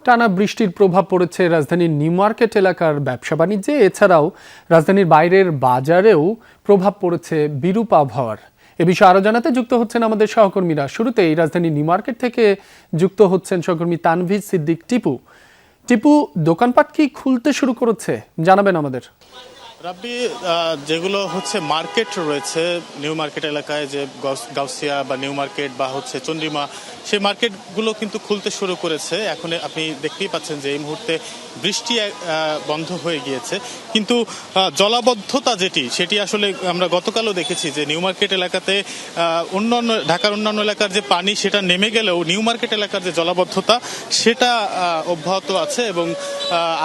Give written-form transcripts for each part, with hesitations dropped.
টানা বৃষ্টির প্রভাব পড়েছে রাজধানীর নিউ মার্কেট এলাকার ব্যবসা বাণিজ্যে। এছাড়াও রাজধানীর বাইরের বাজারেও প্রভাব পড়েছে বিরূপ আবহাওয়ার। এ বিষয়ে আরো জানাতে যুক্ত হচ্ছেন আমাদের সহকর্মীরা। শুরুতেই রাজধানীর নিউ মার্কেট থেকে যুক্ত হচ্ছেন সহকর্মী তানভীর সিদ্দিক টিপু, দোকানপাট কি খুলতে শুরু করেছে, জানাবেন আমাদের। রাব্বি, যেগুলো হচ্ছে মার্কেট রয়েছে নিউ মার্কেট এলাকায়, যে গাউসিয়া বা নিউ মার্কেট বা হচ্ছে চন্দ্রিমা, সেই মার্কেটগুলো কিন্তু খুলতে শুরু করেছে। এখন আপনি দেখতেই পাচ্ছেন যে এই মুহূর্তে বৃষ্টি বন্ধ হয়ে গিয়েছে, কিন্তু জলাবদ্ধতা সেটি আসলে আমরা গতকালও দেখেছি যে নিউ মার্কেট এলাকাতে ঢাকার অন্যান্য এলাকার যে পানি সেটা নেমে গেলেও নিউ মার্কেট এলাকার যে জলাবদ্ধতা সেটা অব্যাহত আছে। এবং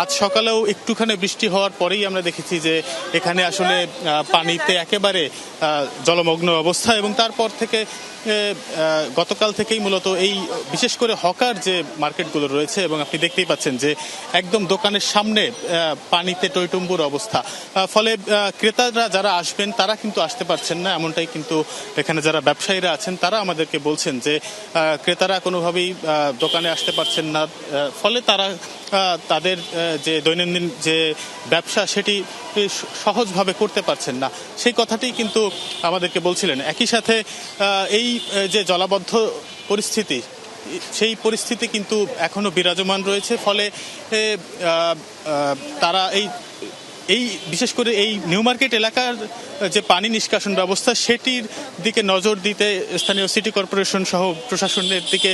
আজ সকালেও একটুখানি বৃষ্টি হওয়ার পরেই আমরা দেখেছি যে এখানে আসলে পানিতে একেবারে জলমগ্ন অবস্থা। এবং তারপর থেকে গতকাল থেকেই মূলত এই বিশেষ করে হকার যে মার্কেটগুলো রয়েছে, এবং আপনি দেখতেই পাচ্ছেন যে একদম দোকানের সামনে পানিতে টইটুম্বুর অবস্থা। ফলে ক্রেতারা যারা আসবেন তারা কিন্তু আসতে পারছেন না, এমনটাই কিন্তু এখানে যারা ব্যবসায়ীরা আছেন তারা আমাদেরকে বলছেন যে ক্রেতারা কোনোভাবেই দোকানে আসতে পারছেন না। ফলে তারা তাদের যে দৈনন্দিন যে ব্যবসা সেটি সহজভাবে করতে পারছেন না, সেই কথাটি কিন্তু আমাদেরকে বলছিলেন। একই সাথে এই যে জলাবদ্ধ পরিস্থিতি, সেই পরিস্থিতি কিন্তু এখনো বিরাজমান রয়েছে। ফলে তারা এই বিশেষ করে এই নিউ মার্কেট এলাকার যে পানি নিষ্কাশন ব্যবস্থা সেটির দিকে নজর দিতে স্থানীয় সিটি কর্পোরেশন সহ প্রশাসনের দিকে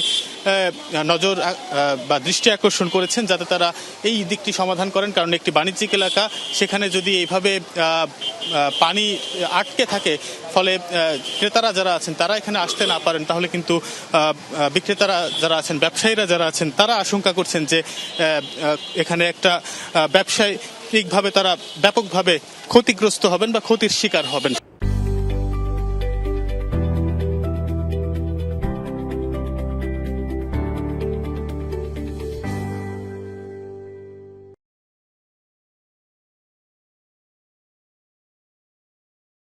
নজর বা দৃষ্টি আকর্ষণ করেছেন, যাতে তারা এই দিকটি সমাধান করেন। কারণ একটি বাণিজ্যিক এলাকা, সেখানে যদি এইভাবে পানি আটকে থাকে, ফলে ক্রেতারা যারা আছেন তারা এখানে আসতে না পারেন, তাহলে কিন্তু বিক্রেতারা যারা আছেন, ব্যবসায়ীরা যারা আছেন, তারা আশঙ্কা করছেন যে এখানে একটা ব্যবসায়িকভাবে তারা ব্যাপকভাবে ক্ষতিগ্রস্ত হবেন বা ক্ষতির শিকার হবেন।